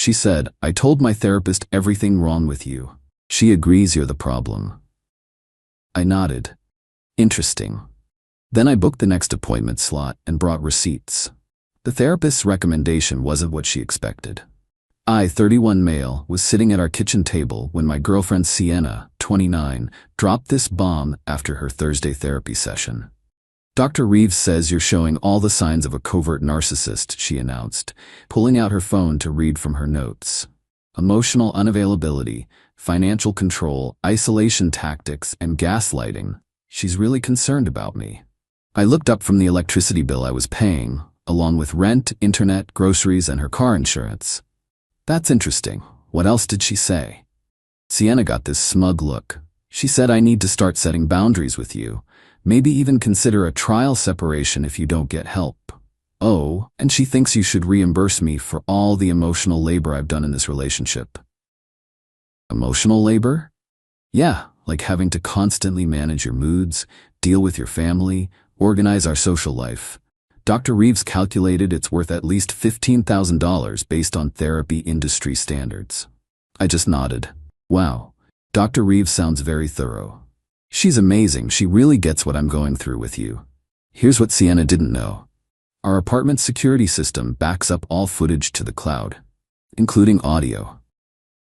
She said, "I told my therapist everything wrong with you. She agrees you're the problem." I nodded. Interesting. Then I booked the next appointment slot and brought receipts. The therapist's recommendation wasn't what she expected. I, 31 male, was sitting at our kitchen table when my girlfriend Sienna, 29, dropped this bomb after her Thursday therapy session. "Dr. Reeves says you're showing all the signs of a covert narcissist," she announced, pulling out her phone to read from her notes. "Emotional unavailability, financial control, isolation tactics, and gaslighting. She's really concerned about me." I looked up from the electricity bill I was paying, along with rent, internet, groceries, and her car insurance. "That's interesting. What else did she say?" Sienna got this smug look. "She said I need to start setting boundaries with you. Maybe even consider a trial separation if you don't get help. Oh, and she thinks you should reimburse me for all the emotional labor I've done in this relationship." Emotional labor? Yeah, like having to constantly manage your moods, deal with your family, organize our social life. Dr. Reeves calculated it's worth at least $15,000 based on therapy industry standards. I just nodded. Wow, Dr. Reeves sounds very thorough. She's amazing. She really gets what I'm going through with you. Here's what Sienna didn't know. Our apartment security system backs up all footage to the cloud, including audio.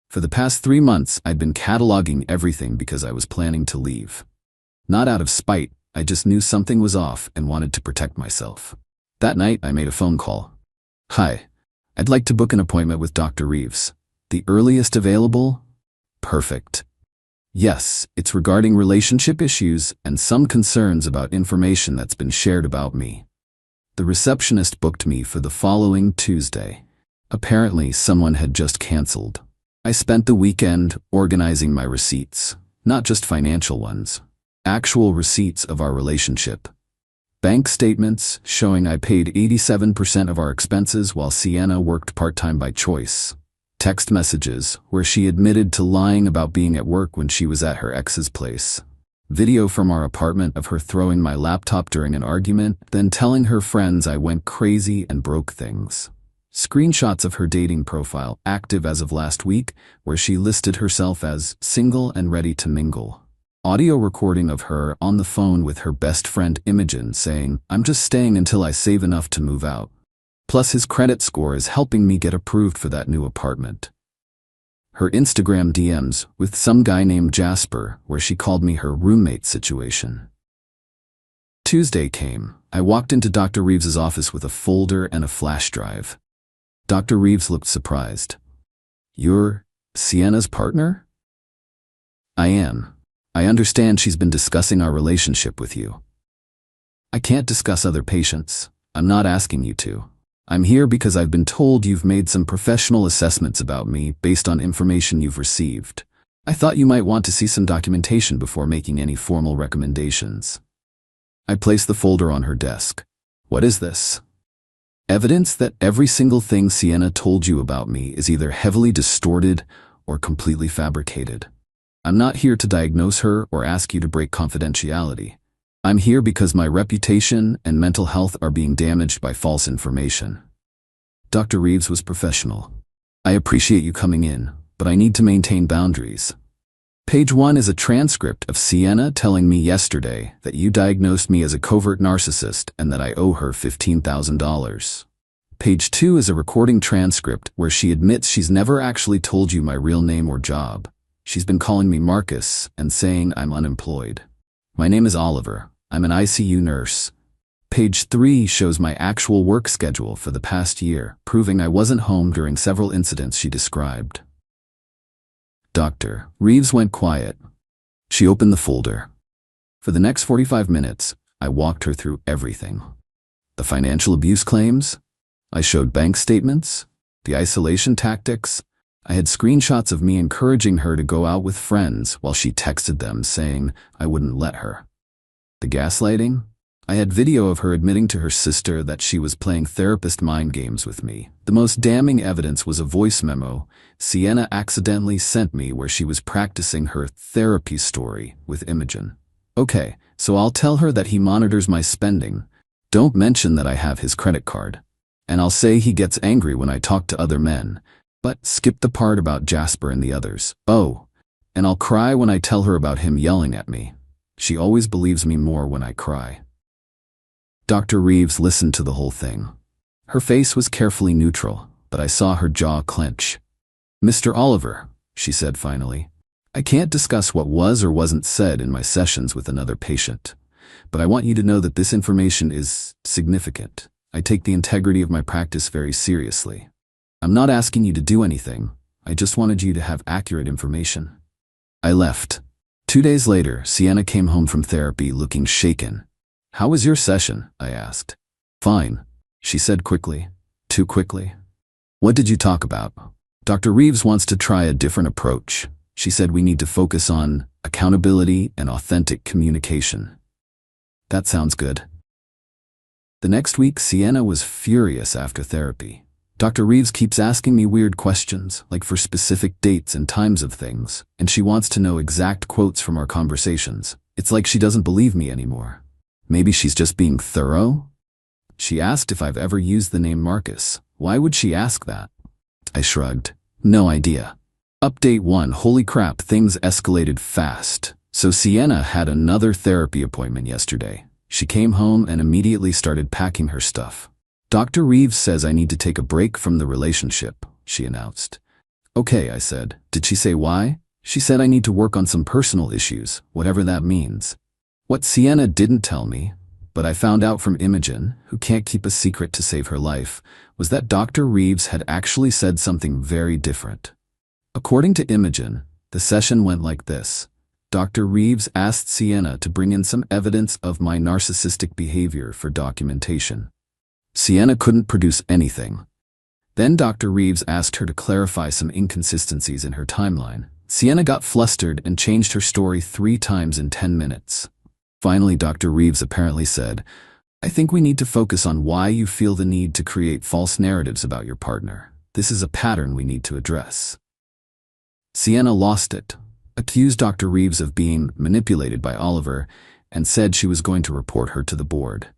For the past 3 months, I'd been cataloging everything because I was planning to leave. Not out of spite, I just knew something was off and wanted to protect myself. That night, I made a phone call. "Hi, I'd like to book an appointment with Dr. Reeves. The earliest available?" "Perfect. Yes, it's regarding relationship issues and some concerns about information that's been shared about me." The receptionist booked me for the following Tuesday. Apparently, someone had just canceled. I spent the weekend organizing my receipts, not just financial ones, actual receipts of our relationship. Bank statements showing I paid 87% of our expenses while Sienna worked part-time by choice. Text messages where she admitted to lying about being at work when she was at her ex's place. Video from our apartment of her throwing my laptop during an argument, then telling her friends I went crazy and broke things. Screenshots of her dating profile, active as of last week, where she listed herself as single and ready to mingle. Audio recording of her on the phone with her best friend Imogen saying, "I'm just staying until I save enough to move out." Plus his credit score is helping me get approved for that new apartment. Her Instagram DMs with some guy named Jasper, where she called me her roommate situation. Tuesday came. I walked into Dr. Reeves's office with a folder and a flash drive. Dr. Reeves looked surprised. "You're Sienna's partner?" "I am. I understand she's been discussing our relationship with you." "I can't discuss other patients. I'm not asking you to. I'm here because I've been told you've made some professional assessments about me based on information you've received. I thought you might want to see some documentation before making any formal recommendations." I placed the folder on her desk. "What is this?" "Evidence that every single thing Sienna told you about me is either heavily distorted or completely fabricated. I'm not here to diagnose her or ask you to break confidentiality. I'm here because my reputation and mental health are being damaged by false information." Dr. Reeves was professional. "I appreciate you coming in, but I need to maintain boundaries. Page 1 is a transcript of Sienna telling me yesterday that you diagnosed me as a covert narcissist and that I owe her $15,000. Page 2 is a recording transcript where she admits she's never actually told you my real name or job. She's been calling me Marcus and saying I'm unemployed. My name is Oliver. I'm an ICU nurse. Page 3 shows my actual work schedule for the past year, proving I wasn't home during several incidents she described." Dr. Reeves went quiet. She opened the folder. For the next 45 minutes, I walked her through everything. The financial abuse claims. I showed bank statements. The isolation tactics. I had screenshots of me encouraging her to go out with friends while she texted them saying I wouldn't let her. The gaslighting? I had video of her admitting to her sister that she was playing therapist mind games with me. The most damning evidence was a voice memo Sienna accidentally sent me where she was practicing her therapy story with Imogen. "Okay, so I'll tell her that he monitors my spending. Don't mention that I have his credit card. And I'll say he gets angry when I talk to other men. But skip the part about Jasper and the others. Oh, and I'll cry when I tell her about him yelling at me. She always believes me more when I cry. Dr. Reeves listened to the whole thing. Her face was carefully neutral, but I saw her jaw clench. "Mr. Oliver," she said finally, "I can't discuss what was or wasn't said in my sessions with another patient, but I want you to know that this information is significant. I take the integrity of my practice very seriously. I'm not asking you to do anything. I just wanted you to have accurate information." I left. 2 days later, Sienna came home from therapy looking shaken. "How was your session?" I asked. "Fine," she said quickly. Too quickly. "What did you talk about?" "Dr. Reeves wants to try a different approach. She said we need to focus on accountability and authentic communication." "That sounds good." The next week, Sienna was furious after therapy. "Dr. Reeves keeps asking me weird questions, like for specific dates and times of things, and she wants to know exact quotes from our conversations. It's like she doesn't believe me anymore. Maybe she's just being thorough?" She asked if I've ever used the name Marcus. Why would she ask that? I shrugged. No idea. Update 1. Holy crap, things escalated fast. So Sienna had another therapy appointment yesterday. She came home and immediately started packing her stuff. "Dr. Reeves says I need to take a break from the relationship," she announced. "Okay," I said. "Did she say why?" "She said I need to work on some personal issues, whatever that means." What Sienna didn't tell me, but I found out from Imogen, who can't keep a secret to save her life, was that Dr. Reeves had actually said something very different. According to Imogen, the session went like this. Dr. Reeves asked Sienna to bring in some evidence of my narcissistic behavior for documentation. Sienna couldn't produce anything. Then Dr. Reeves asked her to clarify some inconsistencies in her timeline. Sienna got flustered and changed her story 3 times in 10 minutes. Finally, Dr. Reeves apparently said, "I think we need to focus on why you feel the need to create false narratives about your partner. This is a pattern we need to address." Sienna lost it, accused Dr. Reeves of being manipulated by Oliver, and said she was going to report her to the board.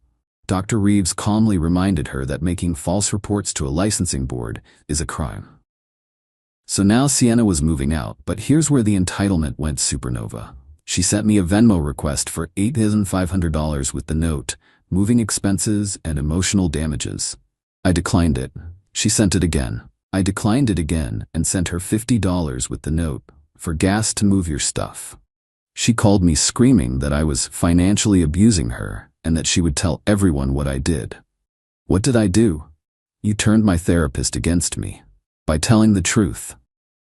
Dr. Reeves calmly reminded her that making false reports to a licensing board is a crime. So now Sienna was moving out, but here's where the entitlement went supernova. She sent me a Venmo request for $8,500 with the note, "Moving expenses and emotional damages." I declined it. She sent it again. I declined it again and sent her $50 with the note, "For gas to move your stuff." She called me screaming that I was financially abusing her and that she would tell everyone what I did. What did I do? You turned my therapist against me. By telling the truth.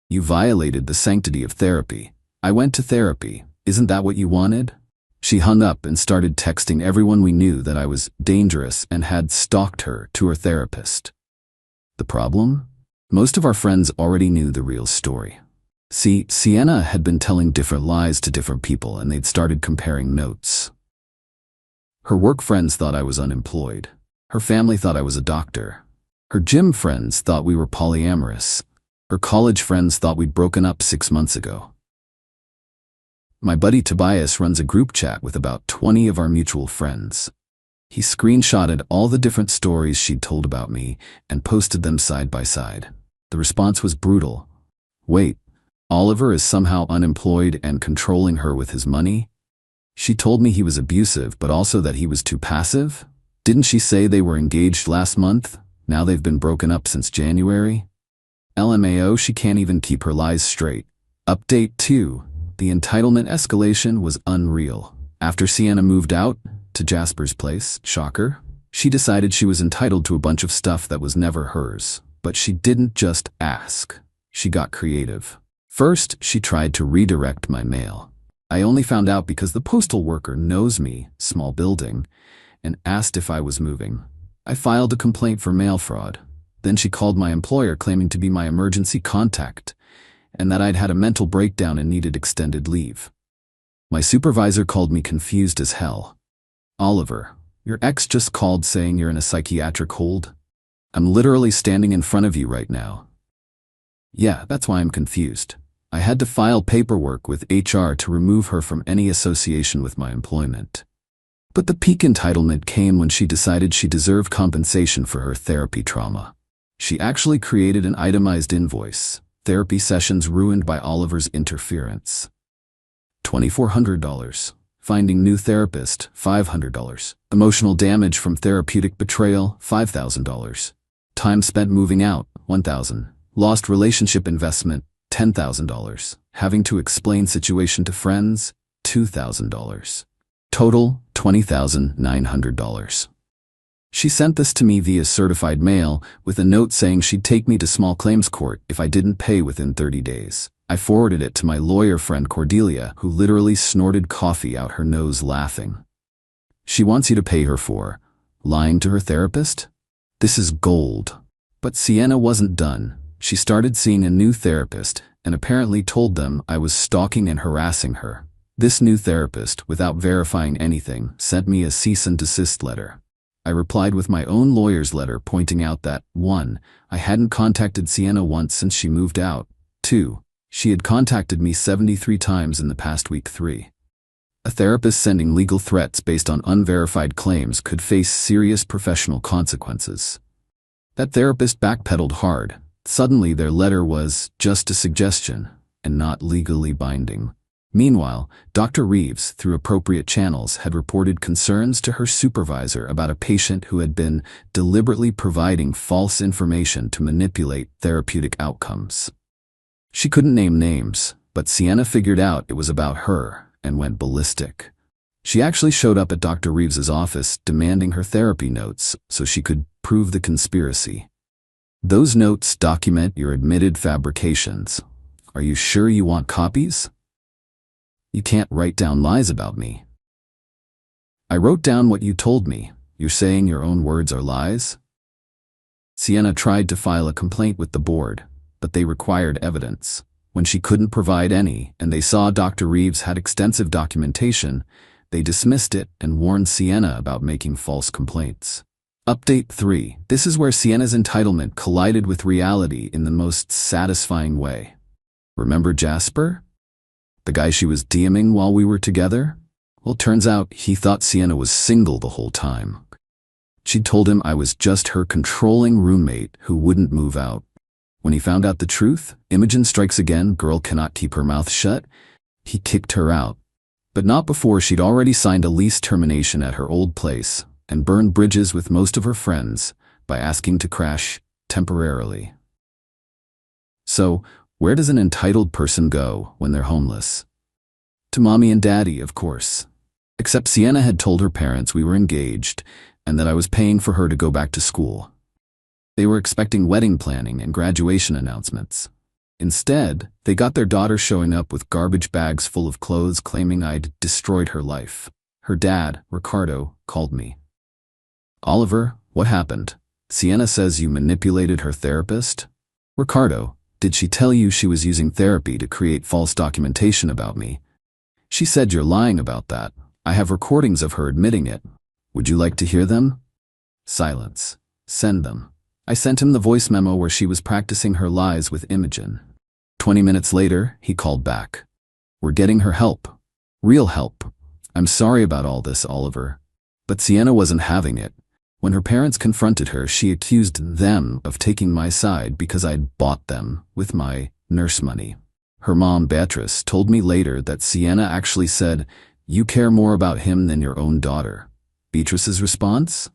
You violated the sanctity of therapy. I went to therapy. Isn't that what you wanted? She hung up and started texting everyone we knew that I was dangerous and had stalked her to her therapist. The problem? Most of our friends already knew the real story. See, Sienna had been telling different lies to different people and they'd started comparing notes. Her work friends thought I was unemployed. Her family thought I was a doctor. Her gym friends thought we were polyamorous. Her college friends thought we'd broken up 6 months ago. My buddy Tobias runs a group chat with about 20 of our mutual friends. He screenshotted all the different stories she'd told about me and posted them side by side. The response was brutal. Wait, Oliver is somehow unemployed and controlling her with his money? She told me he was abusive, but also that he was too passive? Didn't she say they were engaged last month? Now they've been broken up since January? LMAO, she can't even keep her lies straight. Update 2. The entitlement escalation was unreal. After Sienna moved out to Jasper's place, shocker, she decided she was entitled to a bunch of stuff that was never hers. But she didn't just ask. She got creative. First, she tried to redirect my mail. I only found out because the postal worker knows me, small building, and asked if I was moving. I filed a complaint for mail fraud. Then she called my employer claiming to be my emergency contact and that I'd had a mental breakdown and needed extended leave. My supervisor called me confused as hell. Oliver, your ex just called saying you're in a psychiatric hold? I'm literally standing in front of you right now. Yeah, that's why I'm confused. I had to file paperwork with HR to remove her from any association with my employment. But the peak entitlement came when she decided she deserved compensation for her therapy trauma. She actually created an itemized invoice. Therapy sessions ruined by Oliver's interference. $2,400. Finding new therapist, $500. Emotional damage from therapeutic betrayal, $5,000. Time spent moving out, $1,000. Lost relationship investment, $10,000. Having to explain situation to friends, $2,000. Total, $20,900. She sent this to me via certified mail with a note saying she'd take me to small claims court if I didn't pay within 30 days. I forwarded it to my lawyer friend Cordelia, who literally snorted coffee out her nose laughing. She wants you to pay her for lying to her therapist? This is gold. But Sienna wasn't done. She started seeing a new therapist and apparently told them I was stalking and harassing her. This new therapist, without verifying anything, sent me a cease and desist letter. I replied with my own lawyer's letter pointing out that 1. I hadn't contacted Sienna once since she moved out. 2. She had contacted me 73 times in the past week. 3. A therapist sending legal threats based on unverified claims could face serious professional consequences. That therapist backpedaled hard. Suddenly their letter was just a suggestion and not legally binding. Meanwhile, Dr. Reeves, through appropriate channels, had reported concerns to her supervisor about a patient who had been deliberately providing false information to manipulate therapeutic outcomes. She couldn't name names, but Sienna figured out it was about her and went ballistic. She actually showed up at Dr. Reeves's office demanding her therapy notes so she could prove the conspiracy. Those notes document your admitted fabrications. Are you sure you want copies? You can't write down lies about me. I wrote down what you told me. You're saying your own words are lies? Sienna tried to file a complaint with the board, but they required evidence. When she couldn't provide any, and they saw Dr. Reeves had extensive documentation, they dismissed it and warned Sienna about making false complaints. Update 3. This is where Sienna's entitlement collided with reality in the most satisfying way. Remember Jasper? The guy she was DMing while we were together? Well, turns out he thought Sienna was single the whole time. She told him I was just her controlling roommate who wouldn't move out. When he found out the truth, Imogen strikes again, girl cannot keep her mouth shut, he kicked her out. But not before she'd already signed a lease termination at her old place and burned bridges with most of her friends by asking to crash temporarily. So, where does an entitled person go when they're homeless? To mommy and daddy, of course. Except Sienna had told her parents we were engaged and that I was paying for her to go back to school. They were expecting wedding planning and graduation announcements. Instead, they got their daughter showing up with garbage bags full of clothes claiming I'd destroyed her life. Her dad, Ricardo, called me. Oliver, what happened? Sienna says you manipulated her therapist? Ricardo, did she tell you she was using therapy to create false documentation about me? She said you're lying about that. I have recordings of her admitting it. Would you like to hear them? Silence. Send them. I sent him the voice memo where she was practicing her lies with Imogen. 20 minutes later, he called back. We're getting her help. Real help. I'm sorry about all this, Oliver. But Sienna wasn't having it. When her parents confronted her, she accused them of taking my side because I'd bought them with my nurse money. Her mom, Beatrice, told me later that Sienna actually said, "You care more about him than your own daughter." Beatrice's response?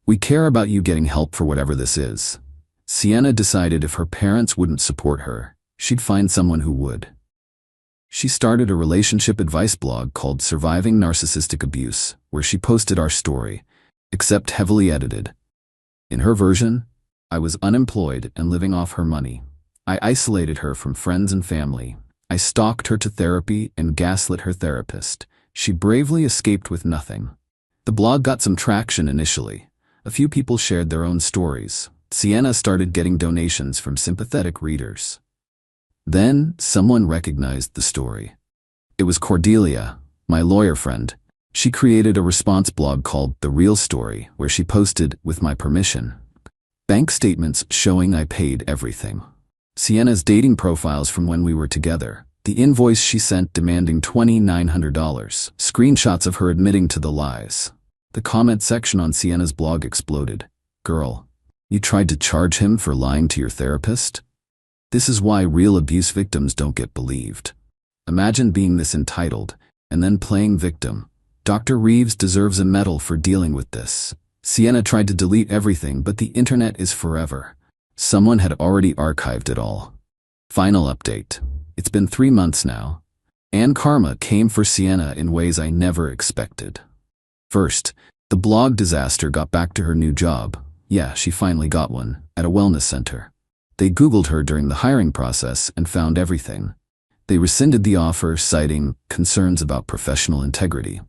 "We care about you getting help for whatever this is." Sienna decided if her parents wouldn't support her, she'd find someone who would. She started a relationship advice blog called Surviving Narcissistic Abuse, where she posted our story, except heavily edited. In her version, I was unemployed and living off her money. I isolated her from friends and family. I stalked her to therapy and gaslit her therapist. She bravely escaped with nothing. The blog got some traction initially. A few people shared their own stories. Sienna started getting donations from sympathetic readers. Then, someone recognized the story. It was Cordelia, my lawyer friend. She created a response blog called The Real Story, where she posted, with my permission, bank statements showing I paid everything. Sienna's dating profiles from when we were together, the invoice she sent demanding $2,900, screenshots of her admitting to the lies. The comment section on Sienna's blog exploded. Girl, You tried to charge him for lying to your therapist? This is why real abuse victims don't get believed. Imagine being this entitled and then playing victim. Dr. Reeves deserves a medal for dealing with this. Sienna tried to delete everything, but the internet is forever. Someone had already archived it all. Final update. It's been 3 months now, and karma came for Sienna in ways I never expected. First, the blog disaster got back to her new job. Yeah, she finally got one, at a wellness center. They Googled her during the hiring process and found everything. They rescinded the offer, citing concerns about professional integrity.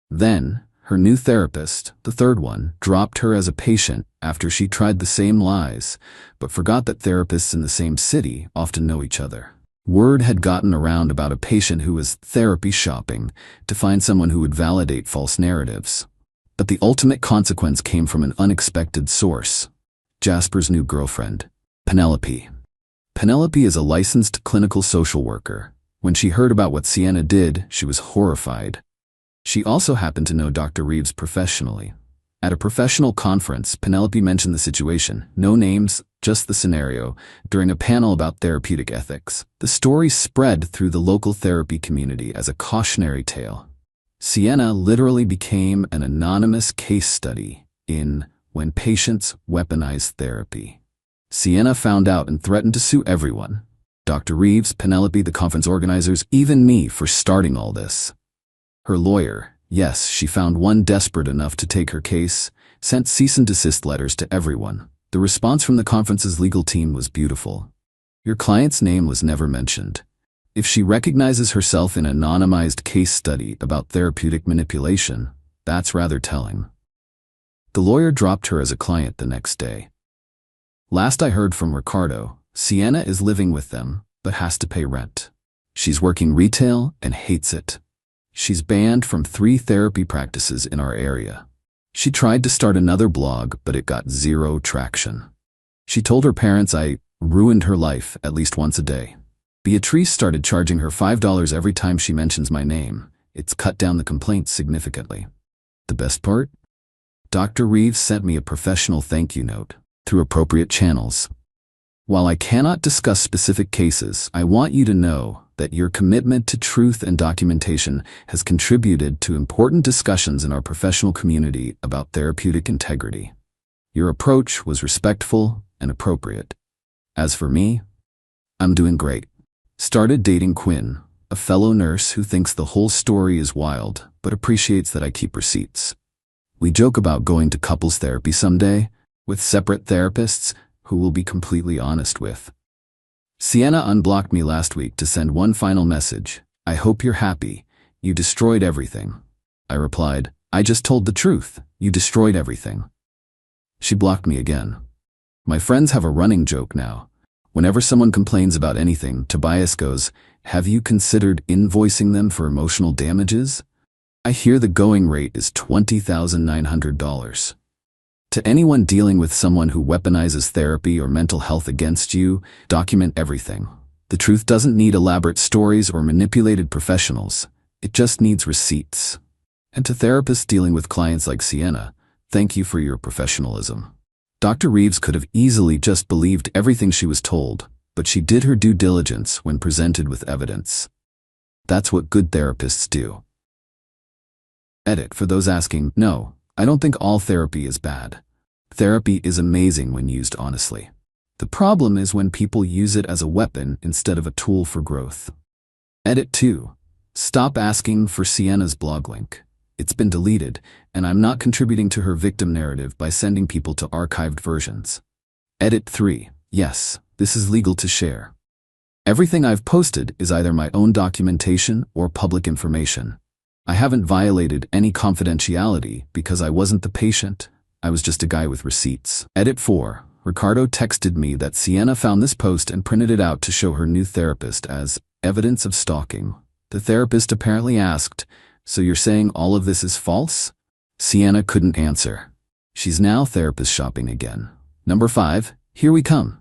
Then, her new therapist, the third one, dropped her as a patient after she tried the same lies, but forgot that therapists in the same city often know each other. Word had gotten around about a patient who was therapy shopping to find someone who would validate false narratives. But the ultimate consequence came from an unexpected source: Jasper's new girlfriend, Penelope. Penelope is a licensed clinical social worker. When she heard about what Sienna did, she was horrified. She also happened to know Dr. Reeves professionally. At a professional conference, Penelope mentioned the situation, no names, just the scenario, during a panel about therapeutic ethics. The story spread through the local therapy community as a cautionary tale. Sienna literally became an anonymous case study in When Patients Weaponize Therapy. Sienna found out and threatened to sue everyone. Dr. Reeves, Penelope, the conference organizers, even me, for starting all this. Her lawyer, yes, she found one desperate enough to take her case, sent cease and desist letters to everyone. The response from the conference's legal team was beautiful. Your client's name was never mentioned. If she recognizes herself in an anonymized case study about therapeutic manipulation, that's rather telling. The lawyer dropped her as a client the next day. Last I heard from Ricardo, Sienna is living with them, but has to pay rent. She's working retail and hates it. She's banned from 3 therapy practices in our area. She tried to start another blog, but it got 0 traction. She told her parents I ruined her life at least once a day. Beatrice started charging her $5 every time she mentions my name. It's cut down the complaints significantly. The best part? Dr. Reeves sent me a professional thank you note through appropriate channels. While I cannot discuss specific cases, I want you to know that your commitment to truth and documentation has contributed to important discussions in our professional community about therapeutic integrity. Your approach was respectful and appropriate. As for me, I'm doing great. Started dating Quinn, a fellow nurse who thinks the whole story is wild, but appreciates that I keep receipts. We joke about going to couples therapy someday, with separate therapists who we'll be completely honest with. Sienna unblocked me last week to send one final message. I hope you're happy. You destroyed everything. I replied, I just told the truth. You destroyed everything. She blocked me again. My friends have a running joke now. Whenever someone complains about anything, Tobias goes, have you considered invoicing them for emotional damages? I hear the going rate is $20,900. To anyone dealing with someone who weaponizes therapy or mental health against you, document everything. The truth doesn't need elaborate stories or manipulated professionals. It just needs receipts. And to therapists dealing with clients like Sienna, thank you for your professionalism. Dr. Reeves could have easily just believed everything she was told, but she did her due diligence when presented with evidence. That's what good therapists do. Edit for those asking, no, I don't think all therapy is bad. Therapy is amazing when used honestly. The problem is when people use it as a weapon instead of a tool for growth. Edit 2. Stop asking for Sienna's blog link. It's been deleted, and I'm not contributing to her victim narrative by sending people to archived versions. Edit 3. Yes, this is legal to share. Everything I've posted is either my own documentation or public information. I haven't violated any confidentiality because I wasn't the patient. I was just a guy with receipts. Edit 4. Ricardo texted me that Sienna found this post and printed it out to show her new therapist as evidence of stalking. The therapist apparently asked, so you're saying all of this is false? Sienna couldn't answer. She's now therapist shopping again. Number 5. Here we come.